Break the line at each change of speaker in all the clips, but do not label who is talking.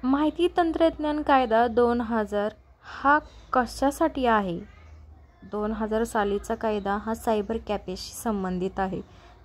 माहिती तंत्रज्ञान कायदा 2000 हा कशासाठी आहे? 2000 सालीचा कायदा हा सायबर कॅफेशी संबंधित आहे.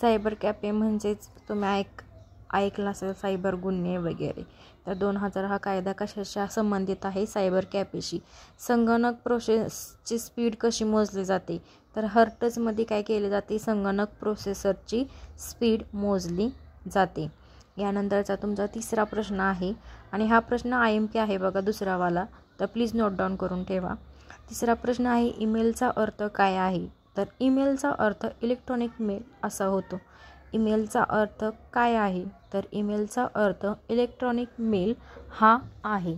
सायबर कॅफे म्हणजेच तुम्ही ऐकलं असेल सायबर गुन्हे वगैरे. तर 2000 हा कायदा कशाशी संबंधित आहे? सायबर कॅफेशी. संगणक प्रोसेसची स्पीड कशी मोजली जाते? तर हर्ट्जमध्ये काय केले जाते? संगणक प्रोसेसरची स्पीड मोजली जाते. यानंतरचा तुमचा तिसरा प्रश्न आहे आणि हा प्रश्न IMP आहे बघा दुसरावाला, तर प्लीज नोट डाऊन करून ठेवा. तिसरा प्रश्न आहे ईमेलचा अर्थ काय आहे? तर ईमेलचा अर्थ इलेक्ट्रॉनिक मेल असा होतो. ईमेलचा अर्थ काय आहे? तर ईमेलचा अर्थ इलेक्ट्रॉनिक मेल हा आहे.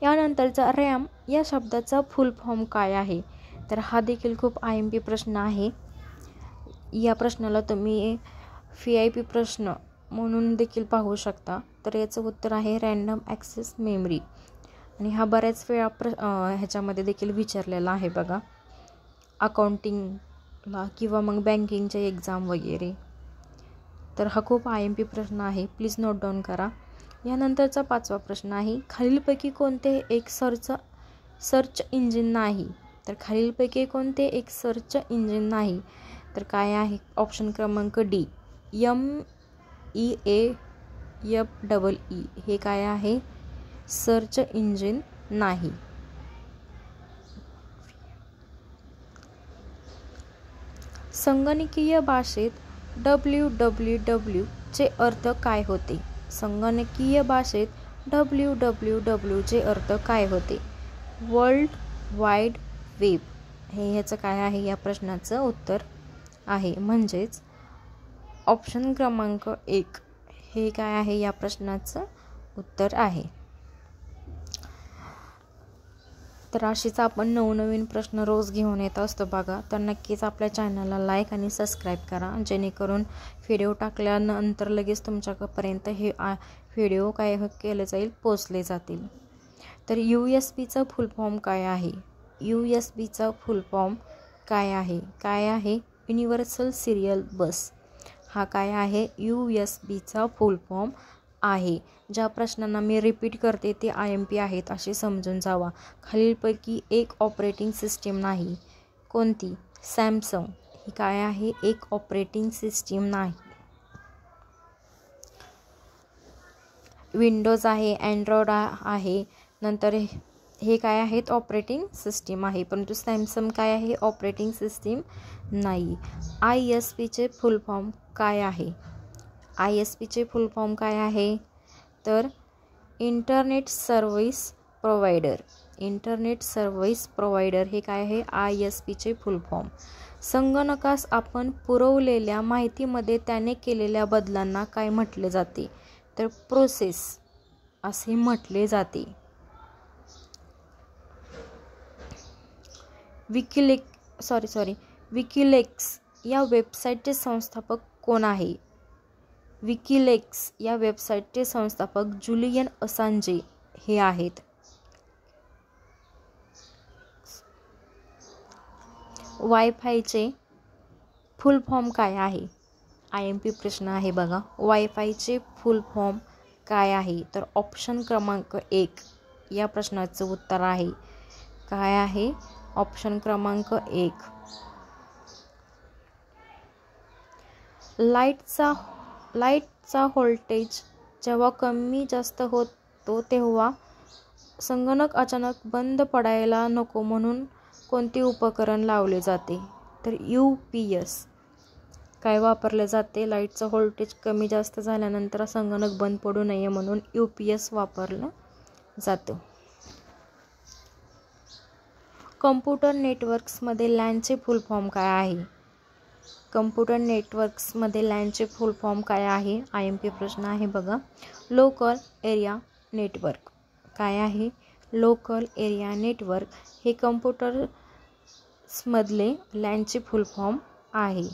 यानंतरचा रॅम या शब्दाचा फुल फॉर्म काय आहे? तर हा देखील खूप IMP प्रश्न आहे. या प्रश्नाला तुम्ही VIP प्रश्न म्हणून देखील पाहू शकता. तर याचं उत्तर आहे रँडम ॲक्सेस मेमरी. आणि हा बऱ्याच वेळा ह्याच्यामध्ये देखील विचारलेला आहे बघा, अकाउंटिंगला किंवा मग बँकिंगच्या एक्झाम वगैरे. तर हा खूप IMP प्रश्न आहे, प्लीज नोट डाऊन करा. यानंतरचा पाचवा प्रश्न आहे खालीलपैकी कोणते एक सर्च इंजिन नाही? तर खालीलपैकी कोणते एक सर्च इंजिन नाही? तर काय आहे? ऑप्शन क्रमांक D MEAFEE हे काय आहे? सर्च इंजिन नाही. संगणकीय भाषेत www चे अर्थ काय होते? संगणकीय भाषेत www चे अर्थ काय होते? वर्ल्ड वाईड वेब हे ह्याचं काय आहे? या प्रश्नाचं उत्तर आहे. म्हणजेच ऑप्शन क्रमांक 1 हे काय आहे? या प्रश्नाचं उत्तर आहे. तर अशीच आपण नवनवीन प्रश्न रोज घेऊन येत असतो बघा. तर नक्कीच आपल्या चॅनलला लाईक आणि सबस्क्राईब करा, जेणेकरून व्हिडिओ टाकल्यानंतर लगेच तुमच्यापर्यंत हे व्हिडिओ काय केले जाईल? पोचले जातील. तर USB फुल फॉर्म काय आहे? USB फुल फॉर्म काय आहे? काय आहे? युनिव्हर्सल सिरियल बस हा काय आहे? USB फुल फॉर्म आहे. ज्या प्रश्नांना मी रिपीट करते ते IMP आहेत असे समजून जावा. खालीलपैकी एक ऑपरेटिंग सिस्टीम नाही. कोणती? सॅमसंग ही काय आहे? एक ऑपरेटिंग सिस्टीम नाही. विंडोज आहे, अँड्रॉइड आहे, नंतर हे काय आहेत? ऑपरेटिंग सिस्टीम आहे. परंतु सॅमसंग काय आहे? ऑपरेटिंग सिस्टीम नाही. ISP फुल फॉर्म काय आहे? ISP फुल फॉर्म काय आहे? तर internet service provider. Internet service provider हे काय आहे? ISP फुल फॉर्म. संगणकास आपण पुरवलेल्या माहितीमध्ये त्याने केलेल्या बदलांना काय म्हटले जाते? तर प्रोसेस असे म्हटले जाते. विकिलेक्स या वेबसाईटचे संस्थापक कोण आहे? विकिलेक्स या वेबसाईटचे संस्थापक जुलियन असांजे हे आहेत. वायफायचे फुल फॉर्म काय आहे? IMP प्रश्न आहे बघा. वायफायचे फुल फॉर्म काय आहे? तर ऑप्शन क्रमांक 1 या प्रश्नाचं उत्तर आहे. काय आहे? ऑप्शन क्रमांक 1. लाईटचा व्होल्टेज जेव्हा कमी जास्त होतो तेव्हा संगणक अचानक बंद पडायला नको म्हणून कोणते उपकरण लावले जाते? तर UPS काय वापरले जाते? लाईटचं व्होल्टेज कमी जास्त झाल्यानंतर संगणक बंद पडू नये म्हणून UPS वापरलं जातं. कम्प्युटर नेटवर्क्समध्ये LANचे फुल फॉर्म काय आहे? कम्प्युटर नेटवर्क्समध्ये LANचे फुल फॉर्म काय आहे? IMP प्रश्न आहे बघा. लोकल एरिया नेटवर्क काय आहे? लोकल एरिया नेटवर्क हे कम्प्युटर्समधले LANचे फुल फॉर्म आहे.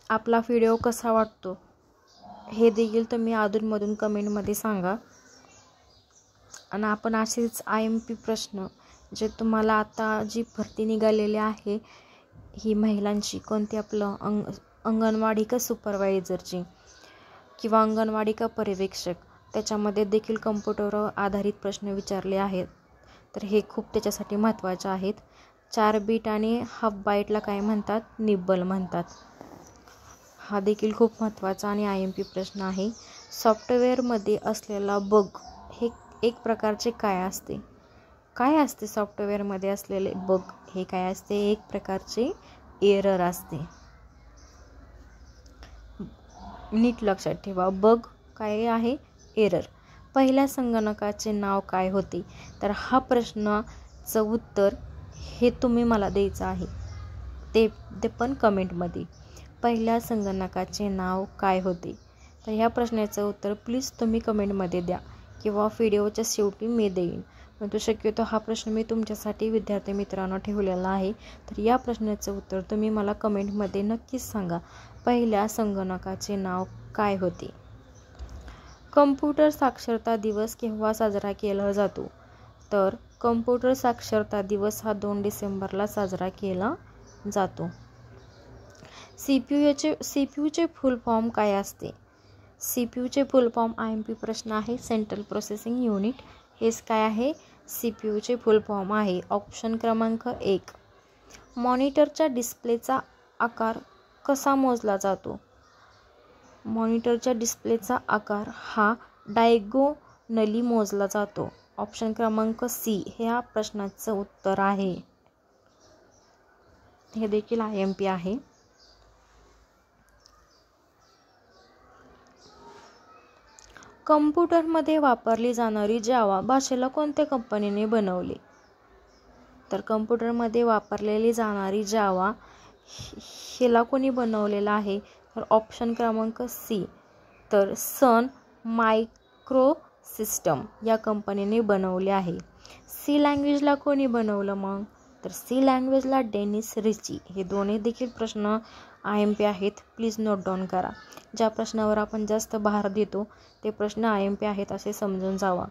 आपला व्हिडिओ कसा वाटतो हे देखील तुम्ही अधूनमधून कमेंटमध्ये सांगा. आणि आपण असेच IMP प्रश्न जे तुम्हाला आता जी भरती निघालेली आहे ही महिलांची, कोणती? आपलं अंगणवाडी का सुपरवायझरची, किंवा अंगणवाडी का पर्यवेक्षक, त्याच्यामध्ये देखील कम्प्युटरवर आधारित प्रश्न विचारले आहेत. तर हे खूप त्याच्यासाठी महत्त्वाचे आहेत. 4 बीट आणि हाफ बाईटला काय म्हणतात? निब्बल म्हणतात. हा देखील खूप महत्त्वाचा आणि IMP प्रश्न आहे. सॉफ्टवेअरमध्ये असलेला बग हे एक प्रकारचे काय असते? काय असते सॉफ्टवेअरमध्ये असलेले बग? हे काय असते? एक प्रकारचे एरर असते. नीट लक्षात ठेवा, बग काय आहे? एरर. पहिल्या संगणकाचे नाव काय होते? तर हा प्रश्नाचं उत्तर हे तुम्ही मला द्यायचं आहे, ते पण कमेंटमध्ये. पहिल्या संगणकाचे नाव काय होते? तर ह्या प्रश्नाचं उत्तर प्लीज तुम्ही कमेंटमध्ये द्या किंवा व्हिडिओच्या शेवटी मी देईन. परंतु शक्यतो हा प्रश्न मी तुमच्यासाठी विद्यार्थी मित्रांनो ठेवलेला आहे. तर या प्रश्नाचं उत्तर तुम्ही मला कमेंटमध्ये नक्कीच सांगा. पहिल्या संगणकाचे नाव काय होते? कम्प्युटर साक्षरता दिवस केव्हा साजरा केला जातो? तर कम्प्युटर साक्षरता दिवस हा 2 डिसेंबरला साजरा केला जातो. CPUचे फुल फॉर्म काय असते? CPUचे फुल फॉर्म IMP प्रश्न आहे, सेंट्रल प्रोसेसिंग युनिट. हेच काय आहे? CPUचे फुल फॉर्म आहे. ऑप्शन क्रमांक 1. मॉनिटरच्या डिस्प्लेचा आकार कसा मोजला जातो? मॉनिटरच्या डिस्प्लेचा आकार हा डायगोनली मोजला जातो. ऑप्शन क्रमांक C हे या प्रश्नाचं उत्तर आहे. हे देखील IMP आहे. कम्प्युटरमध्ये वापरली जाणारी जावा भाषेला कोणत्या कंपनीने बनवले? तर कम्प्युटरमध्ये वापरलेली जाणारी जावा हिला कोणी बनवलेला आहे? तर ऑप्शन क्रमांक C. तर सन मायक्रोसिस्टम या कंपनीने बनवले आहे. C लँग्वेजला कोणी बनवलं मग? तर C लँग्वेजला डेनिस रिची. हे दोन्ही देखील प्रश्न IMP आहेत. प्लीज नोट डाऊन करा. ज्या प्रश्नावर आपण जास्त भर देतो ते प्रश्न IMP आहेत असे समजून जावा.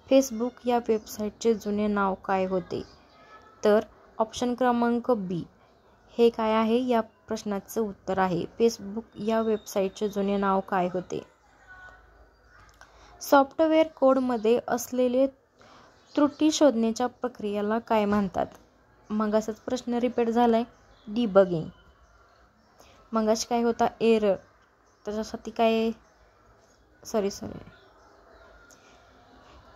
फेसबुक या वेबसाईटचे जुने नाव काय होते? तर ऑप्शन क्रमांक B हे काय आहे? या प्रश्नाचं उत्तर आहे. फेसबुक या वेबसाईटचे जुने नाव काय होते? सॉफ्टवेअर कोडमध्ये असलेले त्रुटी शोधण्याच्या प्रक्रियेला काय म्हणतात? मग असाच प्रश्न रिपीट झालाय. डिबगिंग. मगाशी काय होता? एरर. त्याच्यासाठी काय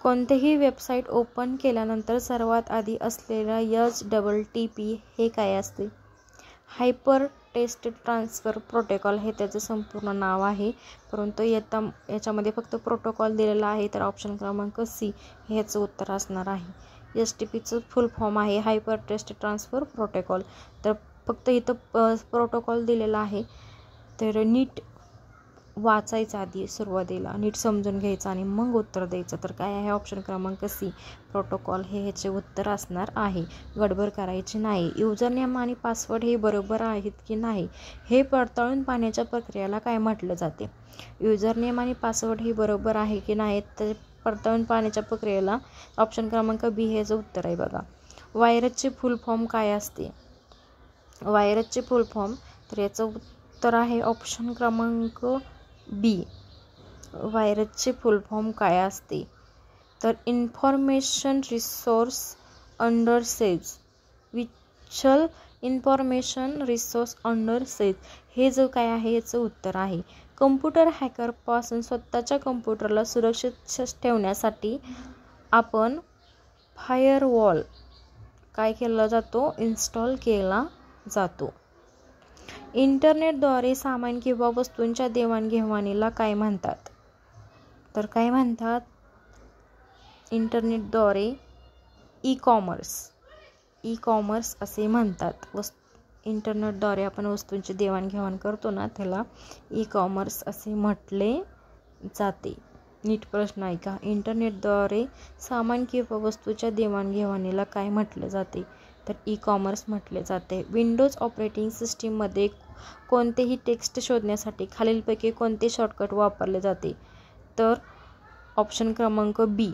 कोणतेही वेबसाईट ओपन केल्यानंतर सर्वात आधी असलेला HTTP हे काय असते? हायपर टेक्स्ट ट्रान्सफर प्रोटोकॉल हे त्याचं संपूर्ण नाव आहे. परंतु याच्यामध्ये फक्त प्रोटोकॉल दिलेला आहे. तर ऑप्शन क्रमांक C हे याचं उत्तर असणार आहे. HTTPचं फुल फॉर्म आहे हायपर टेक्स्ट ट्रान्सफर प्रोटोकॉल. तर फक्त इथं प्रोटोकॉल दिलेला आहे. तर नीट वाचायचं आधी सुरुवातीला, नीट समजून घ्यायचं आणि मग उत्तर द्यायचं. तर काय आहे? ऑप्शन क्रमांक C प्रोटोकॉल हे ह्याचे उत्तर असणार आहे. गडबड करायची नाही. युजरनेम आणि पासवर्ड हे बरोबर आहेत की नाही हे पडताळून पाहण्याच्या प्रक्रियेला काय म्हटलं जाते? युजरनेम आणि पासवर्ड हे बरोबर आहे की नाही ते पडताळून पाहण्याच्या प्रक्रियेला ऑप्शन क्रमांक B हे याचं उत्तर आहे बघा. व्हायरसचे फुल फॉर्म काय असते? व्हायरसचे फुल फॉर्म तर याचं उत्तर आहे ऑप्शन क्रमांक B. व्हायरसचे फुल फॉर्म काय असते? तर information resource under says. विचल information resource under says हे जो काय आहे याचं उत्तर आहे. कम्प्युटर हॅकरपासून स्वतःच्या कम्प्युटरला सुरक्षित ठेवण्यासाठी आपण फायरवॉल काय केला जातो? इन्स्टॉल केला जातो. इंटरनेटद्वारे सामान किंवा वस्तूंच्या देवाणघेवाणीला काय म्हणतात? तर काय म्हणतात? इंटरनेटद्वारे ई कॉमर्स असे म्हणतात. इंटरनेटद्वारे आपण वस्तूंची देवाणघेवाण करतो ना त्याला ई कॉमर्स असे म्हटले जाते. नीट प्रश्न ऐका. इंटरनेटद्वारे सामान किंवा वस्तूच्या देवाणघेवाणीला काय म्हटले जाते? तर ई कॉमर्स म्हटले जाते. विंडोज ऑपरेटिंग सिस्टीममध्ये कोणतेही टेक्स्ट शोधण्यासाठी खालीलपैकी कोणते शॉर्टकट वापरले जाते? तर ऑप्शन क्रमांक B.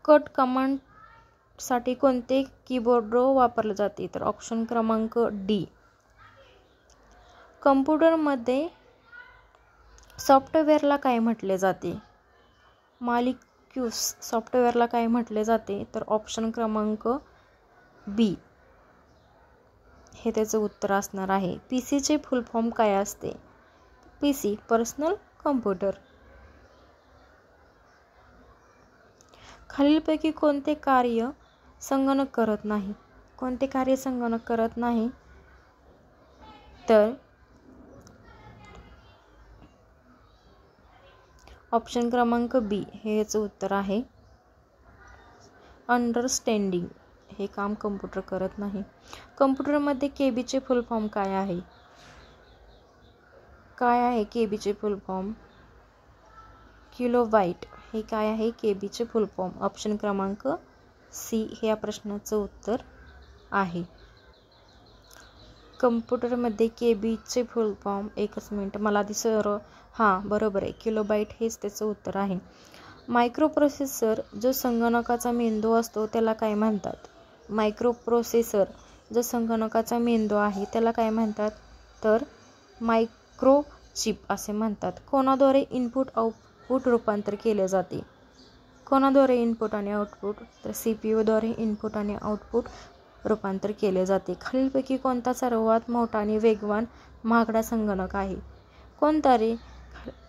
कट कमांडसाठी कोणते कीबोर्ड वापरले जाते? तर ऑप्शन क्रमांक D. कम्प्युटरमध्ये सॉफ्टवेअरला काय म्हटले जाते? मॉलिक्यूल्स सॉफ्टवेअरला काय म्हटले जाते? तर ऑप्शन क्रमांक बी हे त्याचं उत्तर असणार आहे. पीसीचे फुल फॉर्म काय असते? PC personal computer. खालीलपैकी कोणते कार्य संगणक करत नाही? कोणते कार्य संगणक करत नाही? तर ऑप्शन क्रमांक बी हे याचं उत्तर आहे. अंडरस्टँडिंग हे काम कम्प्युटर करत नाही. कम्प्युटरमध्ये केबीचे फुल फॉर्म काय आहे? काय आहे केबीचे फुल फॉर्म? किलोबाईट हे काय आहे केबीचे फुल फॉर्म? ऑप्शन क्रमांक सी हे या प्रश्नाचं उत्तर आहे. कम्प्युटरमध्ये केबीचे फुल फॉर्म, एकच मिनिट मला हां बरोबर आहे, किलोबाईट हेच त्याचं उत्तर आहे. मायक्रोप्रोसेसर जो संगणकाचा मेंदू असतो त्याला काय म्हणतात? मायक्रोप्रोसेसर जो संगणकाचा मेंदू आहे त्याला काय म्हणतात? तर मायक्रोचिप असे म्हणतात. कोणाद्वारे इनपुट आउटपुट रूपांतर केले जाते? कोणाद्वारे इनपुट आणि आउटपुट? तर CPU-द्वारे इनपुट आणि आउटपुट रूपांतर केले जाते. खालीलपैकी कोणता सर्वात मोठा आणि वेगवान महागडा संगणक आहे? कोणता रे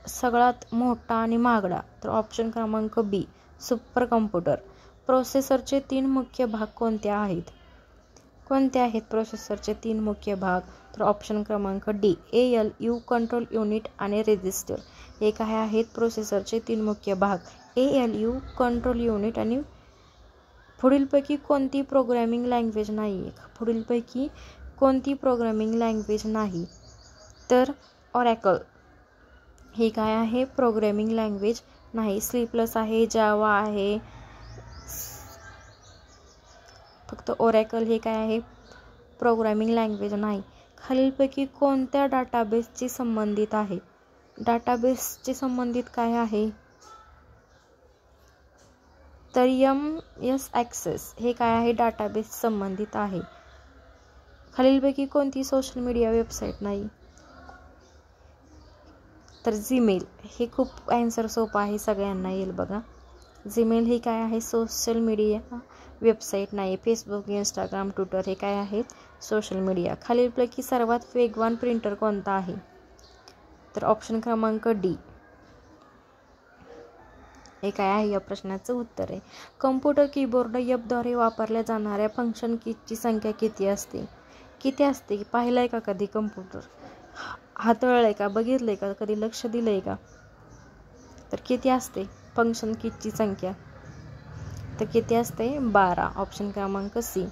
सगळ्यात मोठा आणि महागडा? तर ऑप्शन क्रमांक बी सुपर कम्प्युटर. प्रोसेसरचे 3 मुख्य भाग कोणते आहेत? कोणते आहेत प्रोसेसरचे 3 मुख्य भाग? तर ऑप्शन क्रमांक डी ALU कंट्रोल युनिट आणि रजिस्टर हे काय आहेत प्रोसेसरचे 3 मुख्य भाग? ALU कंट्रोल युनिट आणि पुढीलपैकी कोणती प्रोग्रॅमिंग लँग्वेज नाही? पुढीलपैकी कोणती प्रोग्रॅमिंग लँग्वेज नाही? तर ऑरॅकल हे काय आहे प्रोग्रॅमिंग लँग्वेज नाही. C+ आहे, जावा आहे, फक्त ऑरॅकल हे काय आहे प्रोग्रॅमिंग लँग्वेज नाही. खालीलपैकी कोणत्या डाटाबेसची संबंधित आहे? डाटाबेसची संबंधित काय आहे? तर MS ॲक्सेस हे काय आहे डाटाबेस संबंधित आहे. खालीलपैकी कोणती सोशल मीडिया वेबसाईट नाही? तर जीमेल हे खूप आन्सर सोपं आहे, सगळ्यांना येईल बघा. जीमेल हे काय आहे सोशल मीडिया वेबसाईट नाही. फेसबुक, इंस्टाग्राम, ट्विटर हे काय आहेत सोशल मीडिया. खालीलपैकी सर्वात वेगवान प्रिंटर कोणता आहे? तर ऑप्शन क्रमांक डी हे काय आहे या प्रश्नाचं उत्तर आहे. कम्प्युटर कीबोर्ड F-द्वारे वापरल्या जाणाऱ्या फंक्शन कीजची संख्या किती असते? किती असते? पाहिलंय का कधी कम्प्युटर? हाताळलंय का? बघितलंय का? कधी लक्ष दिलंय का? तर किती असते फंक्शन कीजची संख्या? तर किती असते? 12. ऑप्शन क्रमांक सी.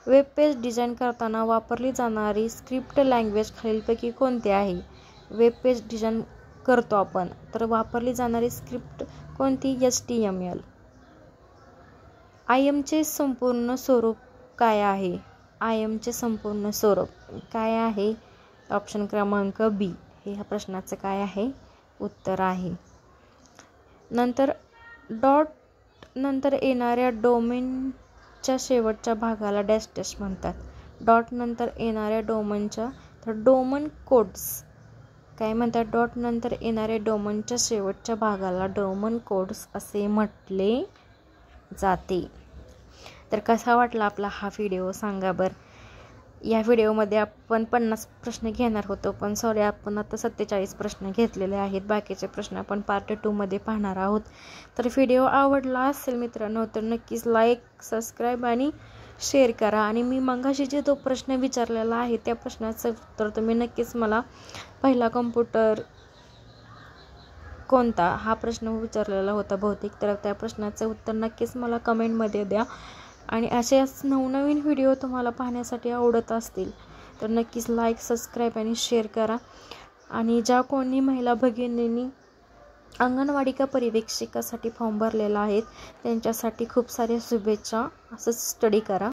वेब पेज डिझाईन करताना वापरली जाणारी स्क्रिप्ट लँग्वेज खालीलपैकी कोणती आहे? वेब पेज डिझाईन करतो आपण तर वापरली जाणारी स्क्रिप्ट कोणती? HTML. IMचे संपूर्ण स्वरूप काय आहे? IMचे संपूर्ण स्वरूप काय आहे? ऑप्शन क्रमांक बी हे ह्या प्रश्नाचं काय आहे उत्तर आहे. नंतर डॉट नंतर येणाऱ्या डोमेनच्या शेवटच्या भागाला डॅश डॅश म्हणतात. डॉट नंतर येणाऱ्या डोमेनच्या तर डोमेन कोड्स काय म्हणतात? डॉट नंतर येणाऱ्या डोमेनच्या शेवटच्या भागाला डोमेन कोड्स असे म्हटले जाते. तर कसा वाटला आपला हा व्हिडिओ सांगा बरं. या व्हिडिओमध्ये आपण 50 प्रश्न घेणार होतो, पण सॉरी आपण आता 47 प्रश्न घेतलेले आहेत. बाकीचे प्रश्न आपण पार्ट 2 मध्ये पाहणार आहोत. तर व्हिडिओ आवडला असेल मित्रांनो तर नक्कीच लाईक, सबस्क्राईब आणि शेअर करा. आणि मी मगाशी जे तो प्रश्न विचारलेला आहे त्या प्रश्नाचं उत्तर तुम्ही नक्कीच मला पहिला कम्प्युटर कोणता हा प्रश्न विचारलेला होता बहुतेक, तर त्या प्रश्नाचं उत्तर नक्कीच मला कमेंटमध्ये द्या. आणि असेच नवनवीन व्हिडिओ तुम्हाला पाहण्यासाठी आवडत असतील तर नक्कीच लाईक, सबस्क्राईब आणि शेअर करा. आणि ज्या कोणी महिला भगिनींनी अंगणवाडी का पर्यवेक्षकासाठी फॉर्म भरलेला आहे त्यांच्यासाठी खूप साऱ्या शुभेच्छा. असंच स्टडी करा.